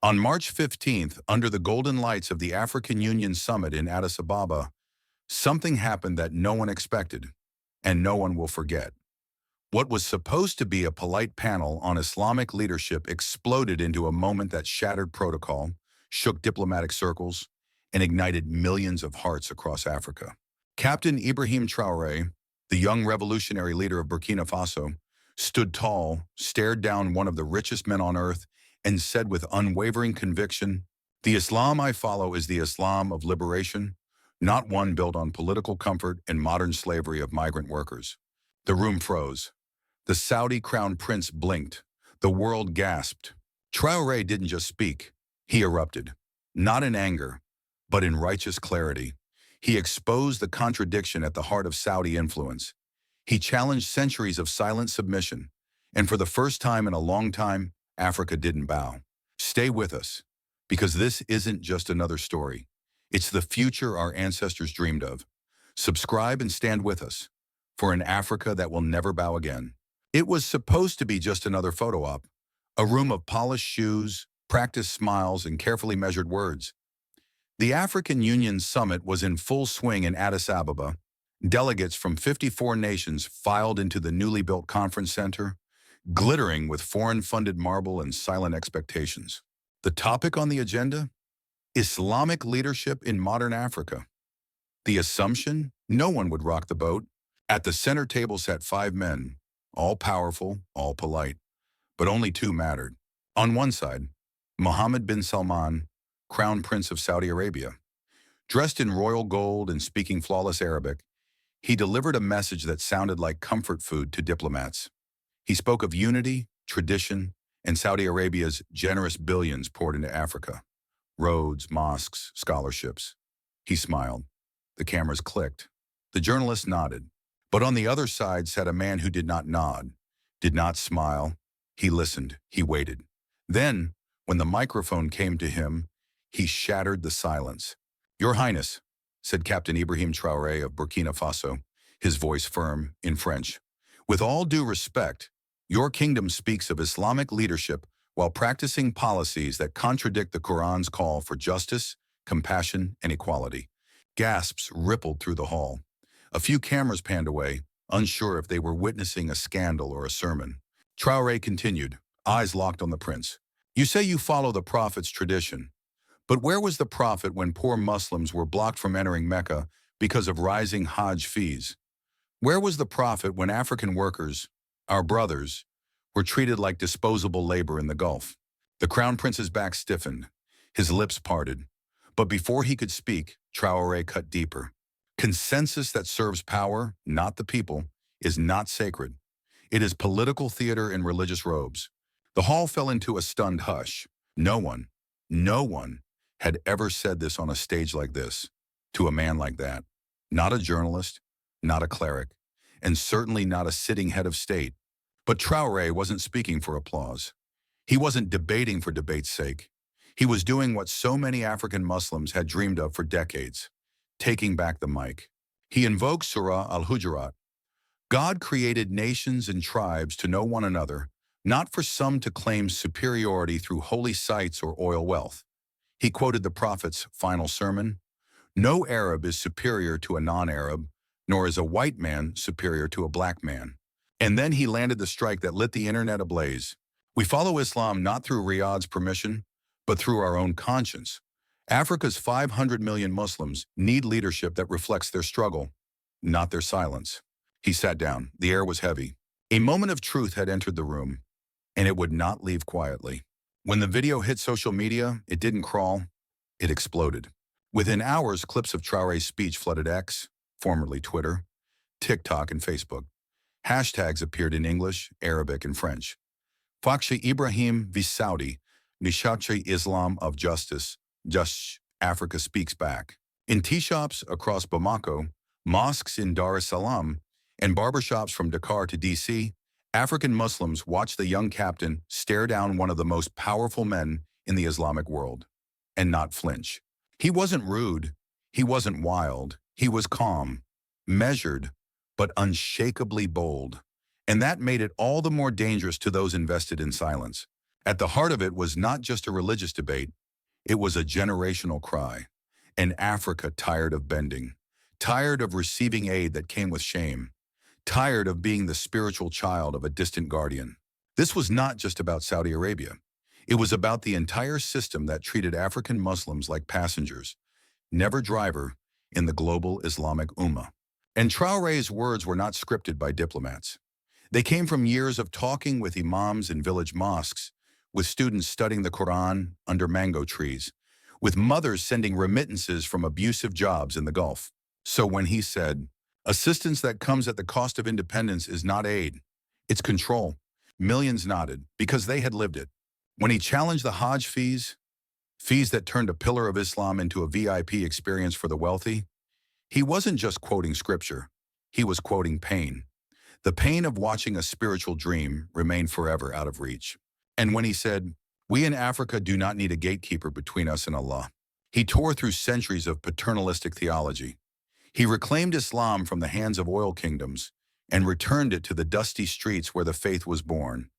On March 15th, under the golden lights of the African Union Summit in Addis Ababa, something happened that no one expected, and no one will forget. What was supposed to be a polite panel on Islamic leadership exploded into a moment that shattered protocol, shook diplomatic circles, and ignited millions of hearts across Africa. Captain Ibrahim Traoré, the young revolutionary leader of Burkina Faso, stood tall, stared down one of the richest men on earth, and said with unwavering conviction, "The Islam I follow is the Islam of liberation, not one built on political comfort and modern slavery of migrant workers." The room froze. The Saudi crown prince blinked. The world gasped. Traoré didn't just speak. He erupted. Not in anger, but in righteous clarity. He exposed the contradiction at the heart of Saudi influence. He challenged centuries of silent submission. And for the first time in a long time, Africa didn't bow. Stay with us, because this isn't just another story. It's the future our ancestors dreamed of. Subscribe and stand with us for an Africa that will never bow again. It was supposed to be just another photo op, a room of polished shoes, practiced smiles, and carefully measured words. The African Union Summit was in full swing in Addis Ababa. Delegates from 54 nations filed into the newly built conference center, glittering with foreign-funded marble and silent expectations. The topic on the agenda? Islamic leadership in modern Africa. The assumption? No one would rock the boat. At the center table sat 5 men, all powerful, all polite, but only 2 mattered. On one side, Mohammed bin Salman, Crown Prince of Saudi Arabia. Dressed in royal gold and speaking flawless Arabic, he delivered a message that sounded like comfort food to diplomats. He spoke of unity, tradition, and Saudi Arabia's generous billions poured into Africa. Roads, mosques, scholarships. He smiled. The cameras clicked. The journalists nodded. But on the other side sat a man who did not nod, did not smile. He listened. He waited. Then, when the microphone came to him, he shattered the silence. "Your Highness," said Captain Ibrahim Traoré of Burkina Faso, his voice firm in French. "With all due respect, your kingdom speaks of Islamic leadership while practicing policies that contradict the Quran's call for justice, compassion, and equality." Gasps rippled through the hall. A few cameras panned away, unsure if they were witnessing a scandal or a sermon. Traoré continued, eyes locked on the prince. "You say you follow the Prophet's tradition. But where was the Prophet when poor Muslims were blocked from entering Mecca because of rising Hajj fees? Where was the Prophet when African workers, our brothers, were treated like disposable labor in the Gulf?" The Crown Prince's back stiffened. His lips parted. But before he could speak, Traoré cut deeper. Consensus that serves power, not the people, is not sacred. It is political theater in religious robes. The hall fell into a stunned hush. No one had ever said this on a stage like this, to a man like that. Not a journalist, not a cleric, and certainly not a sitting head of state. But Traoré wasn't speaking for applause. He wasn't debating for debate's sake. He was doing what so many African Muslims had dreamed of for decades, taking back the mic. He invoked Surah al-Hujurat. God created nations and tribes to know one another, not for some to claim superiority through holy sites or oil wealth. He quoted the Prophet's final sermon, "No Arab is superior to a non-Arab, nor is a white man superior to a black man." And then he landed the strike that lit the internet ablaze. "We follow Islam not through Riyadh's permission, but through our own conscience. Africa's 500 million Muslims need leadership that reflects their struggle, not their silence." He sat down. The air was heavy. A moment of truth had entered the room, and it would not leave quietly. When the video hit social media, it didn't crawl, it exploded. Within hours, clips of Traoré's speech flooded X, formerly Twitter, TikTok, and Facebook. Hashtags appeared in English, Arabic, and French. Faksha Ibrahim v Saudi, Nishachi Islam of Justice, Just Africa Speaks Back. In tea shops across Bamako, mosques in Dar es Salaam, and barbershops from Dakar to DC, African Muslims watched the young captain stare down one of the most powerful men in the Islamic world, and not flinch. He wasn't rude, he wasn't wild, he was calm, measured, but unshakably bold. And that made it all the more dangerous to those invested in silence. At the heart of it was not just a religious debate, it was a generational cry. An Africa tired of bending, tired of receiving aid that came with shame, tired of being the spiritual child of a distant guardian. This was not just about Saudi Arabia. It was about the entire system that treated African Muslims like passengers, never driver, in the global Islamic Ummah. And Traoré's words were not scripted by diplomats. They came from years of talking with imams in village mosques, with students studying the Quran under mango trees, with mothers sending remittances from abusive jobs in the Gulf. So when he said, assistance that comes at the cost of independence is not aid, it's control, millions nodded because they had lived it. When he challenged the Hajj fees that turned a pillar of Islam into a VIP experience for the wealthy, he wasn't just quoting scripture, he was quoting pain. The pain of watching a spiritual dream remain forever out of reach. And when he said, we in Africa do not need a gatekeeper between us and Allah, he tore through centuries of paternalistic theology. He reclaimed Islam from the hands of oil kingdoms and returned it to the dusty streets where the faith was born,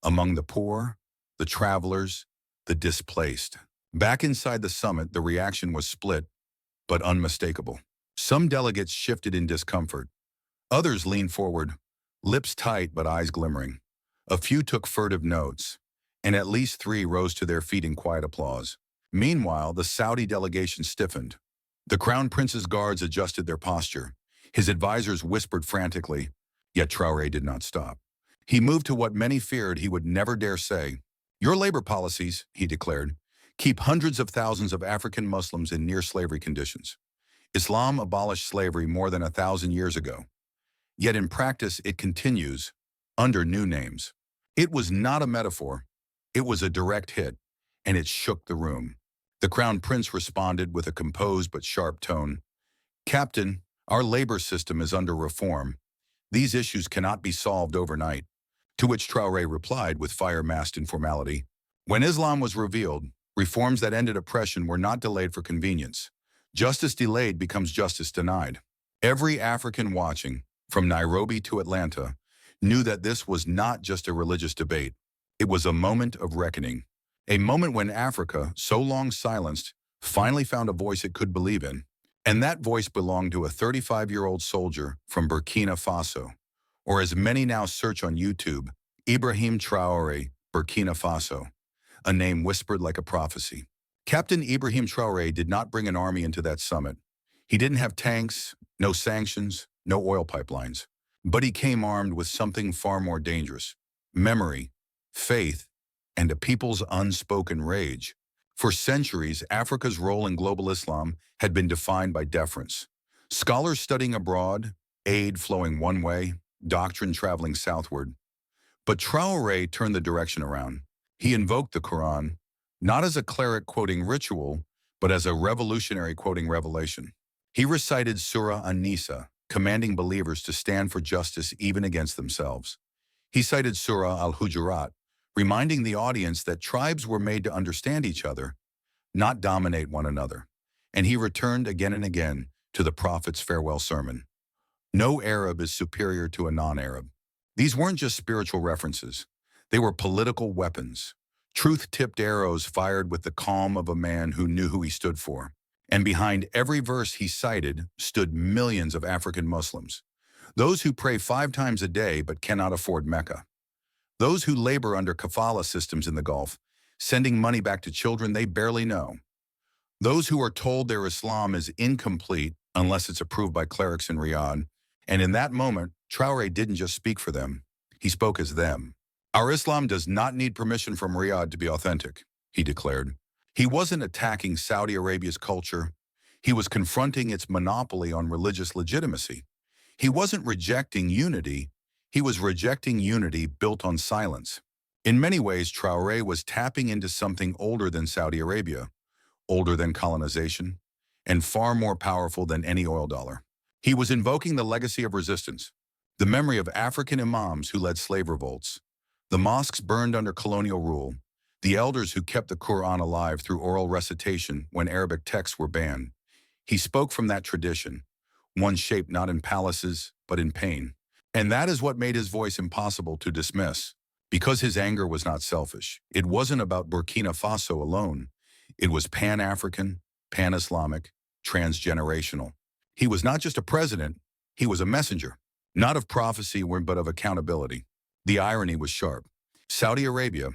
among the poor, the travelers, the displaced. Back inside the summit, the reaction was split, but unmistakable. Some delegates shifted in discomfort. Others leaned forward, lips tight but eyes glimmering. A few took furtive notes, and at least 3 rose to their feet in quiet applause. Meanwhile, the Saudi delegation stiffened. The Crown Prince's guards adjusted their posture. His advisors whispered frantically, yet Traoré did not stop. He moved to what many feared he would never dare say. Your labor policies, he declared, keep hundreds of thousands of African Muslims in near-slavery conditions. Islam abolished slavery more than 1,000 years ago. Yet in practice, it continues, under new names. It was not a metaphor. It was a direct hit, and it shook the room. The Crown Prince responded with a composed but sharp tone. Captain, our labor system is under reform. These issues cannot be solved overnight. To which Traoré replied with fire-masked informality. When Islam was revealed, reforms that ended oppression were not delayed for convenience. Justice delayed becomes justice denied. Every African watching, from Nairobi to Atlanta, knew that this was not just a religious debate. It was a moment of reckoning. A moment when Africa, so long silenced, finally found a voice it could believe in. And that voice belonged to a 35-year-old soldier from Burkina Faso, or as many now search on YouTube, Ibrahim Traoré, Burkina Faso, a name whispered like a prophecy. Captain Ibrahim Traoré did not bring an army into that summit. He didn't have tanks, no sanctions, no oil pipelines. But he came armed with something far more dangerous: memory, faith, and a people's unspoken rage. For centuries, Africa's role in global Islam had been defined by deference. Scholars studying abroad, aid flowing one way, doctrine traveling southward. But Traoré turned the direction around. He invoked the Quran, not as a cleric quoting ritual, but as a revolutionary quoting revelation. He recited Surah An-Nisa, commanding believers to stand for justice even against themselves. He cited Surah Al-Hujurat, reminding the audience that tribes were made to understand each other, not dominate one another. And he returned again and again to the Prophet's farewell sermon. No Arab is superior to a non-Arab. These weren't just spiritual references. They were political weapons. Truth-tipped arrows fired with the calm of a man who knew who he stood for. And behind every verse he cited stood millions of African Muslims. Those who pray 5 times a day but cannot afford Mecca. Those who labor under kafala systems in the Gulf, sending money back to children they barely know. Those who are told their Islam is incomplete unless it's approved by clerics in Riyadh. And in that moment, Traoré didn't just speak for them, he spoke as them. Our Islam does not need permission from Riyadh to be authentic, he declared. He wasn't attacking Saudi Arabia's culture. He was confronting its monopoly on religious legitimacy. He wasn't rejecting unity. He was rejecting unity built on silence. In many ways, Traoré was tapping into something older than Saudi Arabia, older than colonization, and far more powerful than any oil dollar. He was invoking the legacy of resistance, the memory of African imams who led slave revolts, the mosques burned under colonial rule, the elders who kept the Quran alive through oral recitation when Arabic texts were banned. He spoke from that tradition, one shaped not in palaces, but in pain. And that is what made his voice impossible to dismiss. Because his anger was not selfish. It wasn't about Burkina Faso alone. It was pan-African, pan-Islamic, transgenerational. He was not just a president, he was a messenger, not of prophecy but of accountability. The irony was sharp. Saudi Arabia,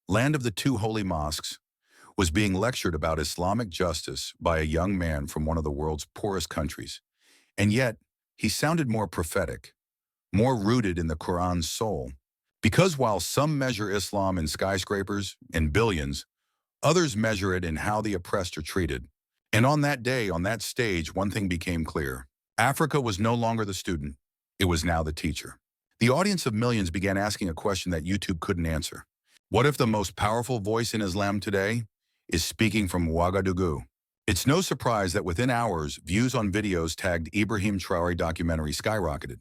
land of the two holy mosques, was being lectured about Islamic justice by a young man from one of the world's poorest countries. And yet, he sounded more prophetic, more rooted in the Quran's soul. Because while some measure Islam in skyscrapers and billions, others measure it in how the oppressed are treated. And on that day, on that stage, one thing became clear. Africa was no longer the student. It was now the teacher. The audience of millions began asking a question that YouTube couldn't answer. What if the most powerful voice in Islam today is speaking from Ouagadougou? It's no surprise that within hours, views on videos tagged Ibrahim Traoré documentary skyrocketed.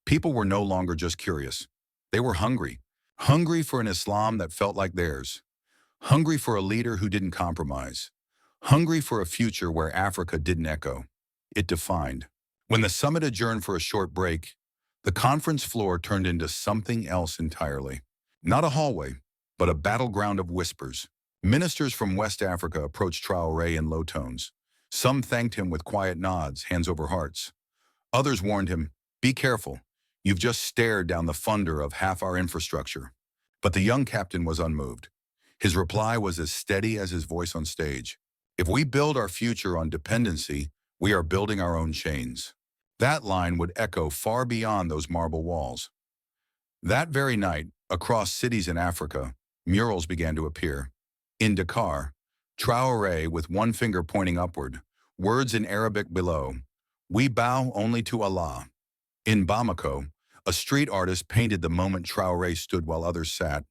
People were no longer just curious. They were hungry. Hungry for an Islam that felt like theirs. Hungry for a leader who didn't compromise. Hungry for a future where Africa didn't echo. It defined. When the summit adjourned for a short break, the conference floor turned into something else entirely. Not a hallway, but a battleground of whispers. Ministers from West Africa approached Traoré in low tones. Some thanked him with quiet nods, hands over hearts. Others warned him, "Be careful. You've just stared down the funder of half our infrastructure." But the young captain was unmoved. His reply was as steady as his voice on stage. "If we build our future on dependency, we are building our own chains." That line would echo far beyond those marble walls. That very night, across cities in Africa, murals began to appear. In Dakar, Traoré with one finger pointing upward, words in Arabic below, "We bow only to Allah." In Bamako, a street artist painted the moment Traoré stood while others sat,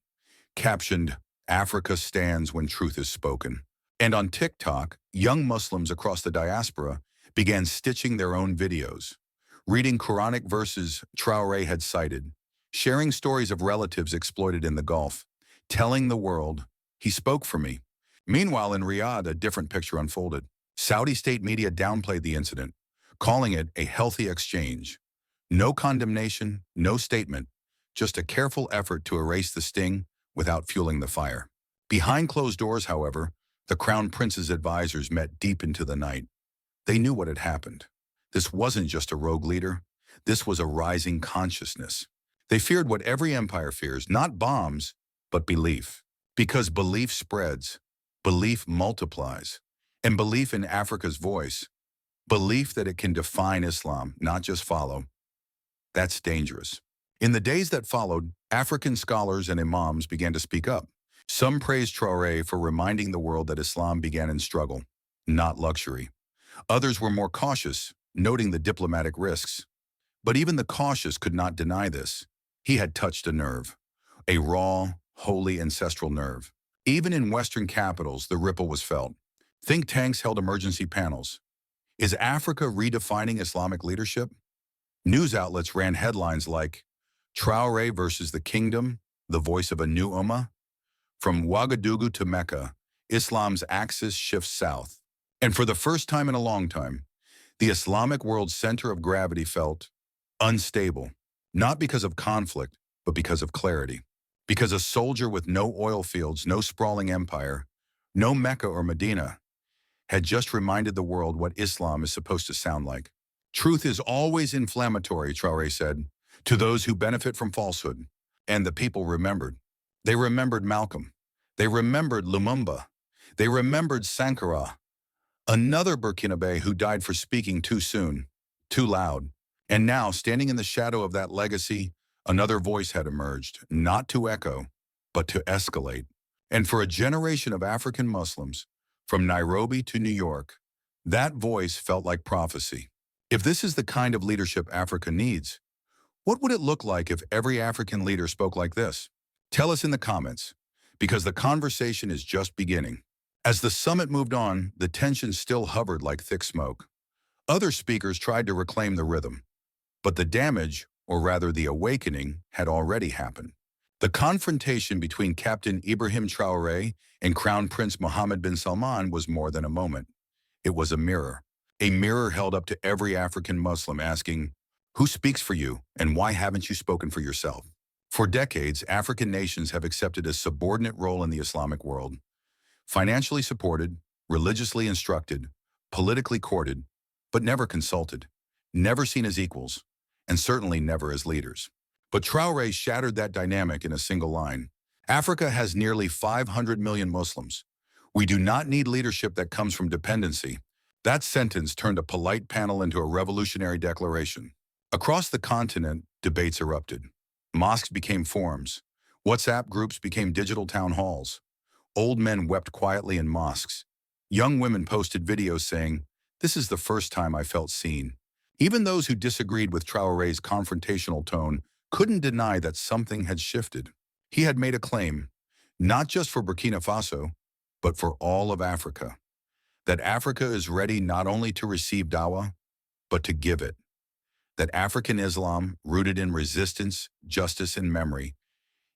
captioned, "Africa stands when truth is spoken." And on TikTok, young Muslims across the diaspora began stitching their own videos, reading Quranic verses Traoré had cited, sharing stories of relatives exploited in the Gulf, telling the world, "He spoke for me." Meanwhile, in Riyadh, a different picture unfolded. Saudi state media downplayed the incident, calling it a healthy exchange. No condemnation, no statement, just a careful effort to erase the sting without fueling the fire. Behind closed doors, however, the Crown Prince's advisors met deep into the night. They knew what had happened. This wasn't just a rogue leader. This was a rising consciousness. They feared what every empire fears, not bombs, but belief. Because belief spreads, belief multiplies, and belief in Africa's voice, belief that it can define Islam, not just follow, that's dangerous. In the days that followed, African scholars and imams began to speak up. Some praised Traoré for reminding the world that Islam began in struggle, not luxury. Others were more cautious, noting the diplomatic risks. But even the cautious could not deny this. He had touched a nerve, a raw, holy ancestral nerve. Even in Western capitals, the ripple was felt. Think tanks held emergency panels. Is Africa redefining Islamic leadership? News outlets ran headlines like, "Traoré versus the kingdom, the voice of a new ummah." From Ouagadougou to Mecca, Islam's axis shifts south. And for the first time in a long time, the Islamic world's center of gravity felt unstable, not because of conflict, but because of clarity. Because a soldier with no oil fields, no sprawling empire, no Mecca or Medina, had just reminded the world what Islam is supposed to sound like. "Truth is always inflammatory," Traoré said, "to those who benefit from falsehood." And the people remembered. They remembered Malcolm. They remembered Lumumba. They remembered Sankara, another Burkinabe who died for speaking too soon, too loud. And now, standing in the shadow of that legacy, another voice had emerged, not to echo, but to escalate. And for a generation of African Muslims, from Nairobi to New York, that voice felt like prophecy. If this is the kind of leadership Africa needs, what would it look like if every African leader spoke like this? Tell us in the comments, because the conversation is just beginning. As the summit moved on, the tension still hovered like thick smoke. Other speakers tried to reclaim the rhythm, but the damage, or rather the awakening, had already happened. The confrontation between Captain Ibrahim Traoré and Crown Prince Mohammed bin Salman was more than a moment. It was a mirror held up to every African Muslim asking, "Who speaks for you, and why haven't you spoken for yourself?" For decades, African nations have accepted a subordinate role in the Islamic world, financially supported, religiously instructed, politically courted, but never consulted, never seen as equals, and certainly never as leaders. But Traoré shattered that dynamic in a single line. Africa has nearly 500 million Muslims. We do not need leadership that comes from dependency. That sentence turned a polite panel into a revolutionary declaration. Across the continent, debates erupted. Mosques became forums. WhatsApp groups became digital town halls. Old men wept quietly in mosques. Young women posted videos saying, "This is the first time I felt seen." Even those who disagreed with Traoré's confrontational tone couldn't deny that something had shifted. He had made a claim, not just for Burkina Faso, but for all of Africa, that Africa is ready not only to receive dawah, but to give it. That African Islam, rooted in resistance, justice, and memory,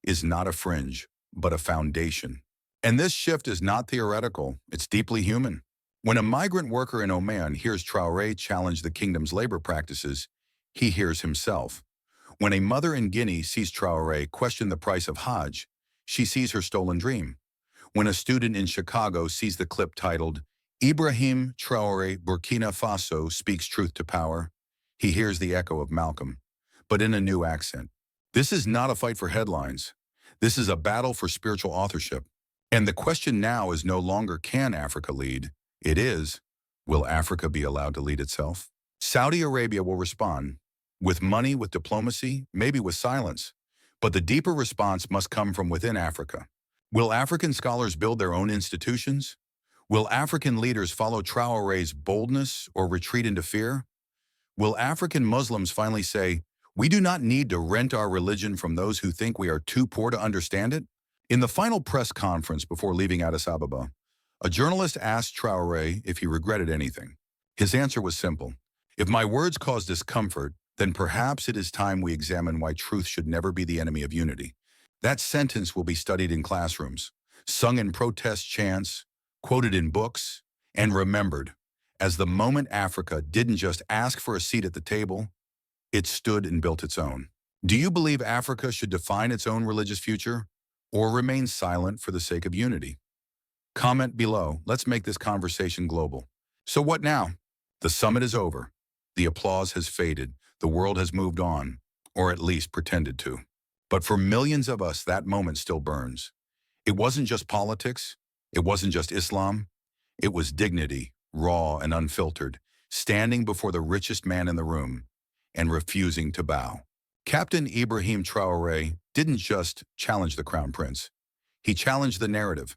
is not a fringe, but a foundation. And this shift is not theoretical, it's deeply human. When a migrant worker in Oman hears Traoré challenge the kingdom's labor practices, he hears himself. When a mother in Guinea sees Traoré question the price of Hajj, she sees her stolen dream. When a student in Chicago sees the clip titled, "Ibrahim Traoré, Burkina Faso speaks truth to power," he hears the echo of Malcolm, but in a new accent. This is not a fight for headlines. This is a battle for spiritual authorship. And the question now is no longer, can Africa lead? It is, will Africa be allowed to lead itself? Saudi Arabia will respond, with money, with diplomacy, maybe with silence. But the deeper response must come from within Africa. Will African scholars build their own institutions? Will African leaders follow Traoré's boldness or retreat into fear? Will African Muslims finally say, "We do not need to rent our religion from those who think we are too poor to understand it"? In the final press conference before leaving Addis Ababa, a journalist asked Traoré if he regretted anything. His answer was simple. "If my words cause discomfort, then perhaps it is time we examine why truth should never be the enemy of unity." That sentence will be studied in classrooms, sung in protest chants, quoted in books, and remembered as the moment Africa didn't just ask for a seat at the table, it stood and built its own. Do you believe Africa should define its own religious future, or remain silent for the sake of unity? Comment below. Let's make this conversation global. So what now? The summit is over. The applause has faded. The world has moved on, or at least pretended to. But for millions of us, that moment still burns. It wasn't just politics. It wasn't just Islam. It was dignity, raw and unfiltered, standing before the richest man in the room and refusing to bow. Captain Ibrahim Traoré didn't just challenge the crown prince. He challenged the narrative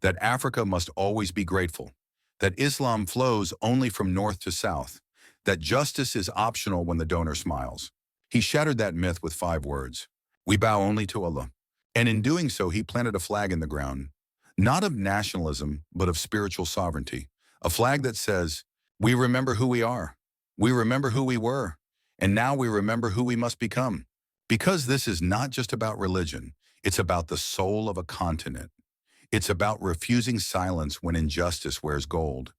that Africa must always be grateful, that Islam flows only from north to south, that justice is optional when the donor smiles. He shattered that myth with 5 words. We bow only to Allah. And in doing so, he planted a flag in the ground, not of nationalism, but of spiritual sovereignty. A flag that says, we remember who we are, we remember who we were, and now we remember who we must become. Because this is not just about religion, it's about the soul of a continent. It's about refusing silence when injustice wears gold.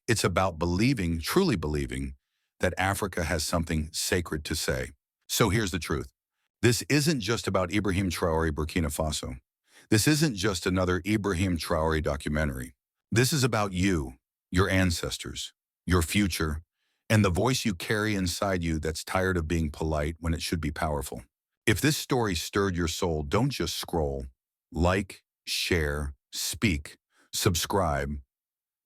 It's about believing, truly believing, that Africa has something sacred to say. So here's the truth. This isn't just about Ibrahim Traoré, Burkina Faso. This isn't just another Ibrahim Traoré documentary. This is about you, your ancestors, your future, and the voice you carry inside you that's tired of being polite when it should be powerful. If this story stirred your soul, don't just scroll. Like, share, speak, subscribe.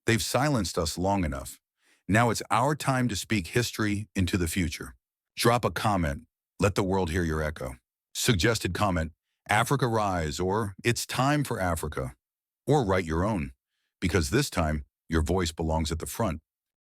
They've silenced us long enough. Now it's our time to speak history into the future. Drop a comment. Let the world hear your echo. Suggested comment, Africa Rise, or It's Time for Africa. Or write your own, because this time your voice belongs at the front.